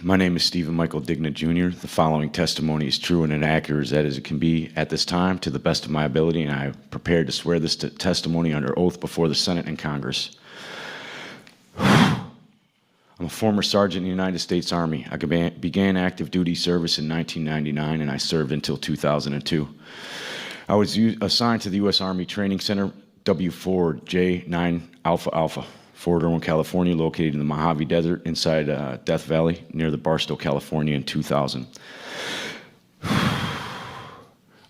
My name is Stephen Michael Digna, Jr. The following testimony is true and inaccurate as it can be at this time, to the best of my ability, and I am prepared to swear this testimony under oath before the Senate and Congress. I'm a former sergeant in the United States Army. I began active duty service in 1999, and I served until 2002. I was assigned to the U.S. Army Training Center, W4J9 Alpha Alpha, Fort Irwin, California, located in the Mojave Desert inside Death Valley near the Barstow, California in 2000. I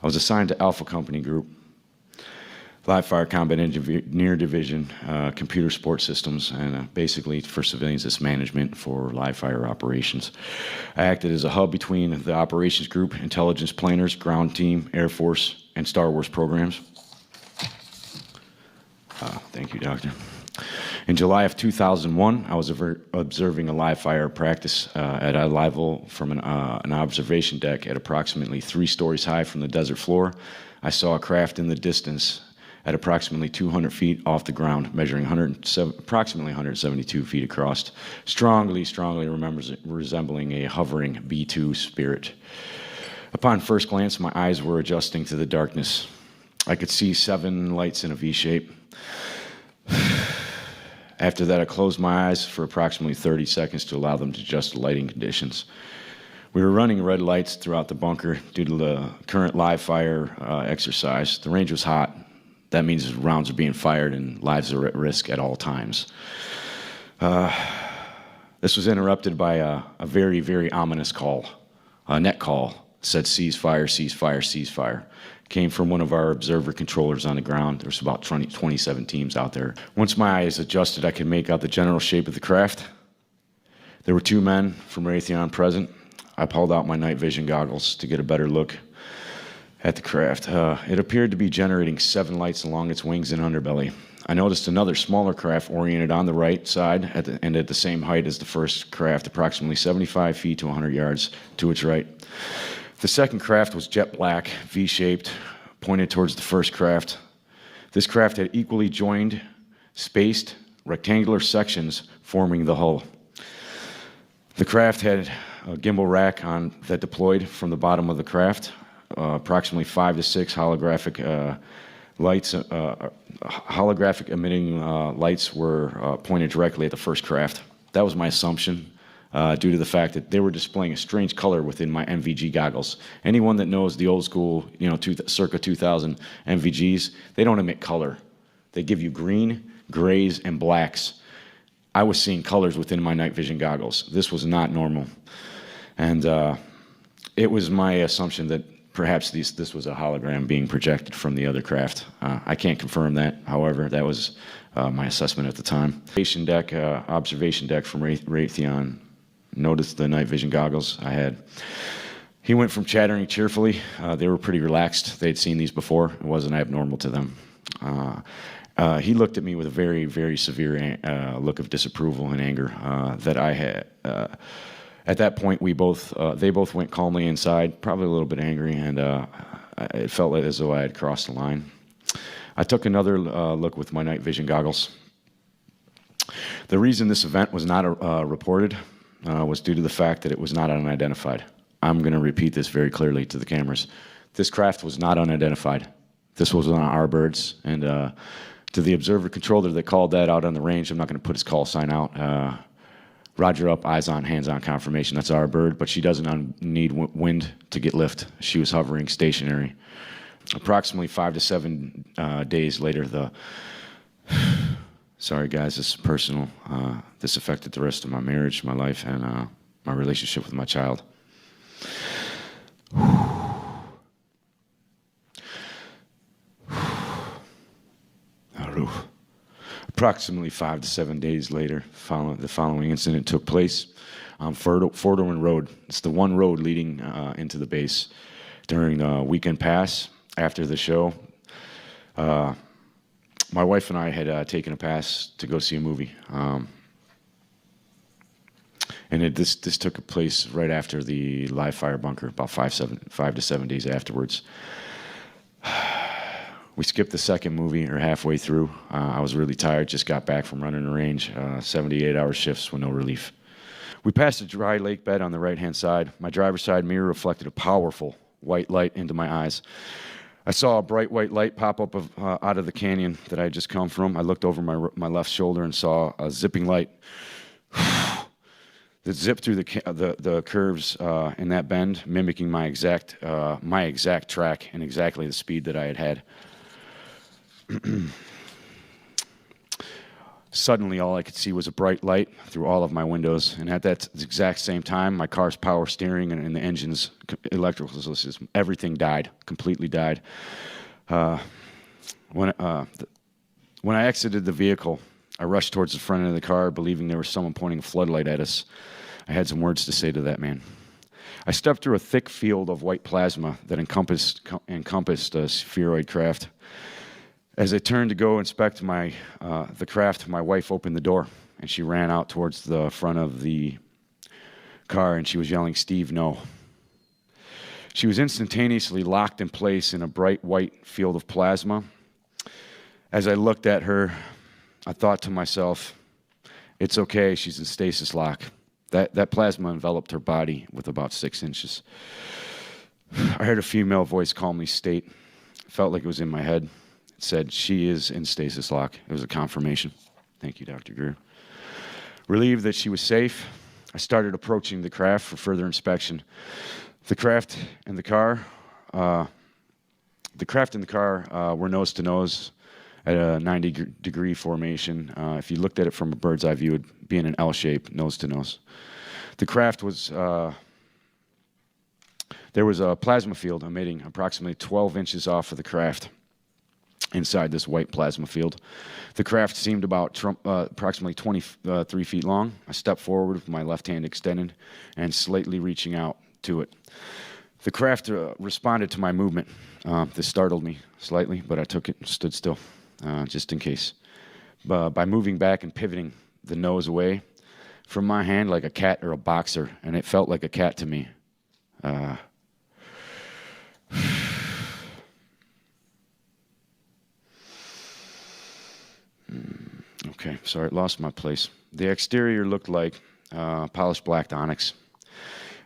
was assigned to Alpha Company Group, Live Fire Combat Engineer Division, Computer Support Systems, and basically for civilians, it's management for live fire operations. I acted as a hub between the operations group, intelligence planners, ground team, Air Force, and Star Wars programs. Thank you, Doctor. In July of 2001, I was observing a live fire practice at a level from an observation deck at approximately 3 stories high from the desert floor. I saw a craft in the distance at approximately 200 feet off the ground, measuring approximately 172 feet across, strongly resembling a hovering B-2 Spirit. Upon first glance, my eyes were adjusting to the darkness. I could see 7 lights in a V-shape. After that, I closed my eyes for approximately 30 seconds to allow them to adjust to lighting conditions. We were running red lights throughout the bunker due to the current live fire exercise. The range was hot. That means rounds are being fired and lives are at risk at all times. This was interrupted by a very, very ominous call, a net call. It said, "Cease fire, cease fire, cease fire." Came from one of our observer controllers on the ground. There's about 27 teams out there. Once my eyes adjusted, I could make out the general shape of the craft. There were 2 men from Raytheon present. I pulled out my night vision goggles to get a better look at the craft. It appeared to be generating 7 lights along its wings and underbelly. I noticed another smaller craft oriented on the right side and at the same height as the first craft, approximately 75 feet to 100 yards to its right. The second craft was jet black, V-shaped, pointed towards the first craft. This craft had equally joined, spaced, rectangular sections forming the hull. The craft had a gimbal rack that deployed from the bottom of the craft. Approximately 5 to 6 holographic lights, holographic emitting lights were pointed directly at the first craft. That was my assumption. Due to the fact that they were displaying a strange color within my MVG goggles. Anyone that knows the old school, circa 2000 MVGs, they don't emit color. They give you green, grays, and blacks. I was seeing colors within my night vision goggles. This was not normal. And it was my assumption that perhaps this was a hologram being projected from the other craft. I can't confirm that. However, that was my assessment at the time. Observation deck from Raytheon noticed the night vision goggles I had. He went from chattering cheerfully. They were pretty relaxed. They'd seen these before. It wasn't abnormal to them. He looked at me with a very, very severe look of disapproval and anger that I had. At that point, they both went calmly inside, probably a little bit angry, and it felt as though I had crossed the line. I took another look with my night vision goggles. The reason this event was not reported was due to the fact that it was not unidentified. I'm going to repeat this very clearly to the cameras. This craft was not unidentified. This was one of our birds, and to the observer controller that called that out on the range, I'm not going to put his call sign out. Roger up, eyes on, hands on confirmation. That's our bird, but she doesn't need wind to get lift. She was hovering stationary. Approximately 5 to 7 days later, sorry guys, this is personal. This affected the rest of my marriage, my life, and my relationship with my child. Approximately 5 to 7 days later, the following incident took place on Fort Irwin Road. It's the one road leading into the base. During the weekend pass, after the show, my wife and I had taken a pass to go see a movie. And this took place right after the live fire bunker, about 5 to 7 days afterwards. We skipped the second movie, or halfway through. I was really tired, just got back from running the range, 78-hour shifts with no relief. We passed a dry lake bed on the right-hand side. My driver's side mirror reflected a powerful white light into my eyes. I saw a bright white light pop up out of the canyon that I had just come from. I looked over my left shoulder and saw a zipping light that zipped through the curves in that bend, mimicking my exact track and exactly the speed that I had had. Suddenly, all I could see was a bright light through all of my windows, and at that exact same time, my car's power steering and the engine's electrical system, everything died, completely died. When I exited the vehicle, I rushed towards the front end of the car, believing there was someone pointing a floodlight at us. I had some words to say to that man. I stepped through a thick field of white plasma that encompassed a spheroid craft. As I turned to go inspect the craft, my wife opened the door, and she ran out towards the front of the car, and she was yelling, "Steve, no." She was instantaneously locked in place in a bright white field of plasma. As I looked at her, I thought to myself, it's okay, she's in stasis lock. That plasma enveloped her body with about 6 inches. I heard a female voice calmly state, felt like it was in my head. It said, "She is in stasis lock." It was a confirmation. Thank you, Dr. Greer. Relieved that she was safe, I started approaching the craft for further inspection. The craft and the car were nose to nose at a 90-degree formation. If you looked at it from a bird's eye view, it would be in an L shape, nose to nose. The craft was, there was a plasma field emitting approximately 12 inches off of the craft inside this white plasma field. The craft seemed about approximately 23 feet long. I stepped forward with my left hand extended and slightly reaching out to it. The craft responded to my movement. This startled me slightly, but I took it and stood still, just in case. By moving back and pivoting the nose away from my hand like a cat or a boxer, and it felt like a cat to me. Okay, sorry, lost my place. The exterior looked like polished black onyx.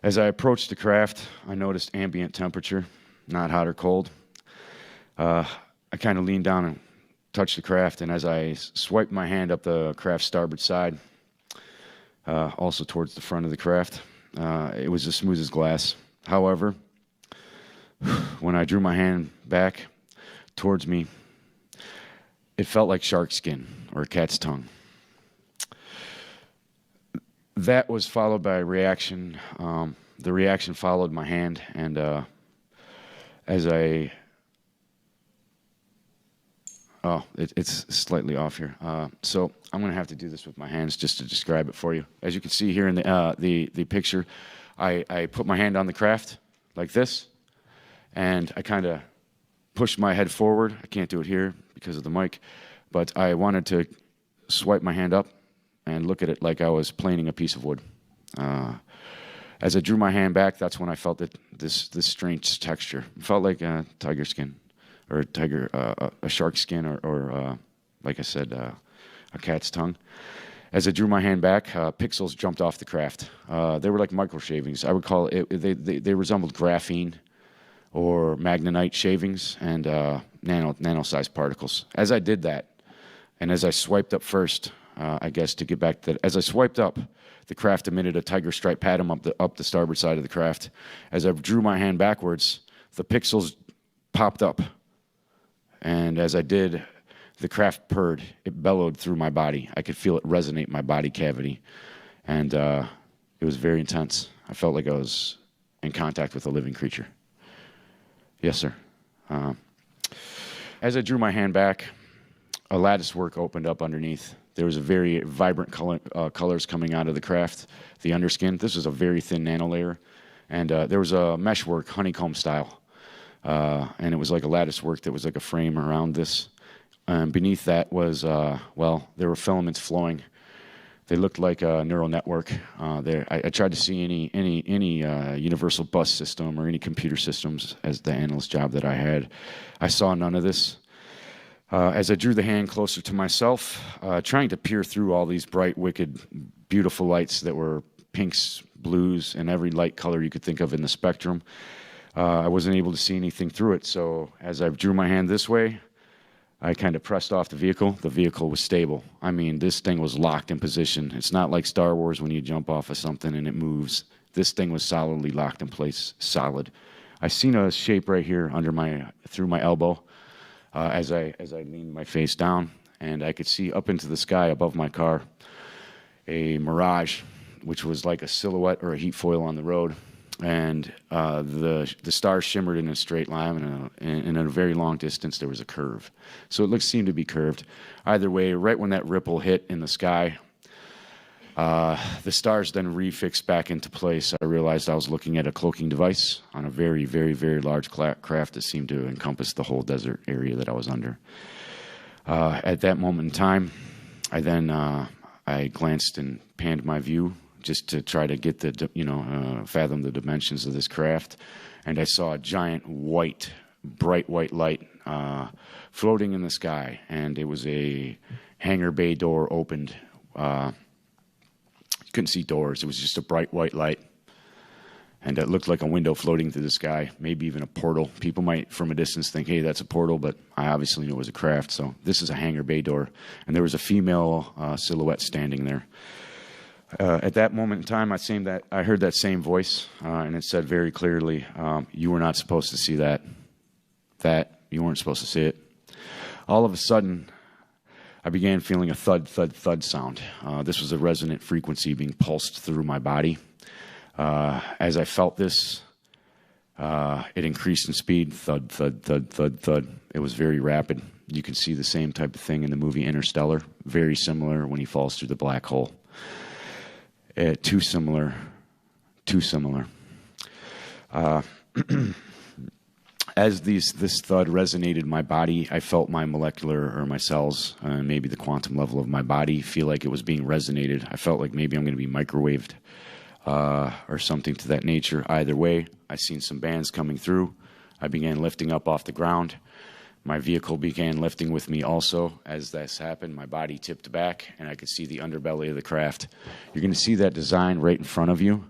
As I approached the craft, I noticed ambient temperature, not hot or cold. I kind of leaned down and touched the craft, and as I swiped my hand up the craft's starboard side, also towards the front of the craft, it was as smooth as glass. However, when I drew my hand back towards me, it felt like shark skin or a cat's tongue. That was followed by a reaction. The reaction followed my hand, and it's slightly off here. So I'm going to have to do this with my hands just to describe it for you. As you can see here in the picture, I put my hand on the craft like this, and I kind of pushed my head forward. I can't do it here because of the mic, but I wanted to swipe my hand up and look at it like I was planing a piece of wood. As I drew my hand back, that's when I felt that this strange texture. It felt like tiger skin, or a shark skin, or like I said, a cat's tongue. As I drew my hand back, pixels jumped off the craft. They were like micro shavings. I would call it. They resembled graphene or magnetite shavings and nano-sized particles. As I did that, and as I swiped up first, I guess to get back to that, as I swiped up, the craft emitted a tiger stripe pattern up the starboard side of the craft. As I drew my hand backwards, the pixels popped up. And as I did, the craft purred. It bellowed through my body. I could feel it resonate in my body cavity. And it was very intense. I felt like I was in contact with a living creature. Yes, sir. As I drew my hand back, a lattice work opened up underneath. There was a very vibrant colors coming out of the craft, the underskin. This was a very thin nano layer. And there was a meshwork, honeycomb style. And it was like a lattice work that was like a frame around this. And beneath that was, there were filaments flowing. They looked like a neural network. I tried to see any universal bus system or any computer systems as the analyst job that I had. I saw none of this. As I drew the hand closer to myself, trying to peer through all these bright, wicked, beautiful lights that were pinks, blues, and every light color you could think of in the spectrum. I wasn't able to see anything through it, so as I drew my hand this way, I kind of pressed off the vehicle. The vehicle was stable. I mean, this thing was locked in position. It's not like Star Wars when you jump off of something and it moves. This thing was solidly locked in place, solid. I seen a shape right here through my elbow as I leaned my face down, and I could see up into the sky above my car a mirage, which was like a silhouette or a heat foil on the road. And the stars shimmered in a straight line, and in a very long distance there was a curve. So it seemed to be curved. Either way, right when that ripple hit in the sky, the stars then refixed back into place. I realized I was looking at a cloaking device on a very, very, very large craft that seemed to encompass the whole desert area that I was under. At that moment in time, I glanced and panned my view just to try to get fathom the dimensions of this craft. And I saw a giant bright white light floating in the sky. And it was a hangar bay door opened. You couldn't see doors. It was just a bright white light. And it looked like a window floating through the sky, maybe even a portal. People might, from a distance, think, hey, that's a portal, but I obviously knew it was a craft. So this is a hangar bay door. And there was a female silhouette standing there. At that moment in time, I heard that same voice, and it said very clearly, you were not supposed to see that. You weren't supposed to see it. All of a sudden, I began feeling a thud, thud, thud sound. This was a resonant frequency being pulsed through my body. As I felt this, it increased in speed. Thud, thud, thud, thud, thud. It was very rapid. You can see the same type of thing in the movie Interstellar. Very similar when he falls through the black hole. Too similar. As this thud resonated in my body, I felt my my cells, maybe the quantum level of my body, feel like it was being resonated. I felt like maybe I'm going to be microwaved or something to that nature. Either way, I seen some bands coming through. I began lifting up off the ground. My vehicle began lifting with me also. As this happened, my body tipped back, and I could see the underbelly of the craft. You're going to see that design right in front of you.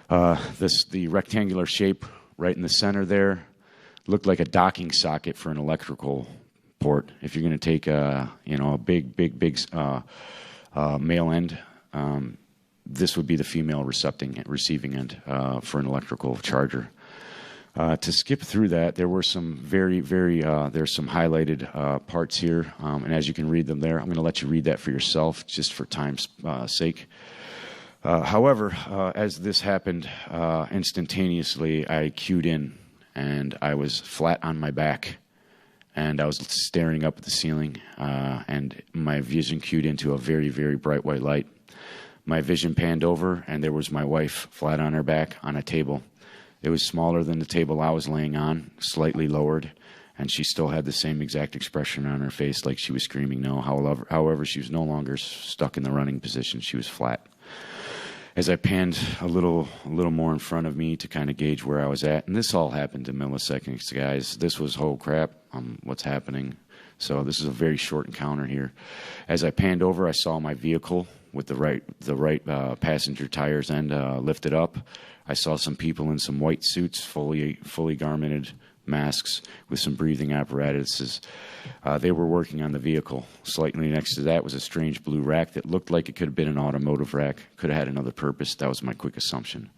The rectangular shape right in the center there looked like a docking socket for an electrical port. If you're going to take a big male end, this would be the female receiving end for an electrical charger. To skip through that, there were some there's some highlighted parts here, and as you can read them there, I'm going to let you read that for yourself, just for time's sake. However, as this happened, instantaneously, I cued in, and I was flat on my back, and I was staring up at the ceiling, and my vision cued into a very, very bright white light. My vision panned over, and there was my wife flat on her back on a table. It was smaller than the table I was laying on, slightly lowered, and she still had the same exact expression on her face, like she was screaming no. However, she was no longer stuck in the running position. She was flat. As I panned a little more in front of me to kind of gauge where I was at, and this all happened in milliseconds, guys. This was, oh crap, what's happening? So this is a very short encounter here. As I panned over, I saw my vehicle with the right passenger tires end lifted up. I saw some people in some white suits, fully garmented, masks with some breathing apparatuses. They were working on the vehicle. Slightly next to that was a strange blue rack that looked like it could have been an automotive rack. Could have had another purpose. That was my quick assumption.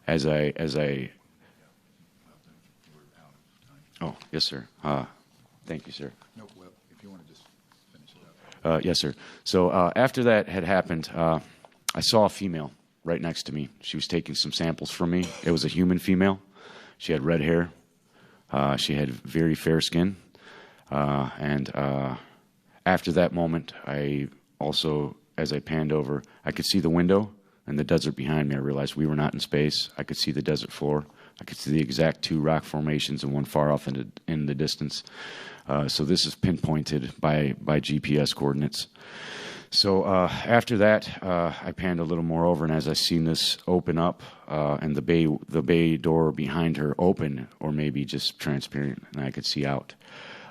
As I oh, yes, sir. Thank you, sir. No, well, if you want to just finish it up. Yes, sir. So after that had happened, I saw a female right next to me. She was taking some samples from me. It was a human female. She had red hair. She had very fair skin. And after that moment, I also, as I panned over, I could see the window and the desert behind me. I realized we were not in space. I could see the desert floor. I could see the exact two rock formations and one far off in the distance. So this is pinpointed by GPS coordinates. So after that, I panned a little more over, and as I seen this open up, and the bay door behind her open, or maybe just transparent, and I could see out.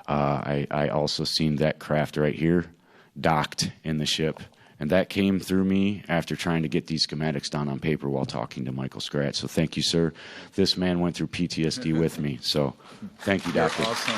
I also seen that craft right here docked in the ship, And that came through me after trying to get these schematics down on paper while talking to Michael Scratch. So thank you, sir. This man went through PTSD with me. So thank you, You're Doctor. awesome.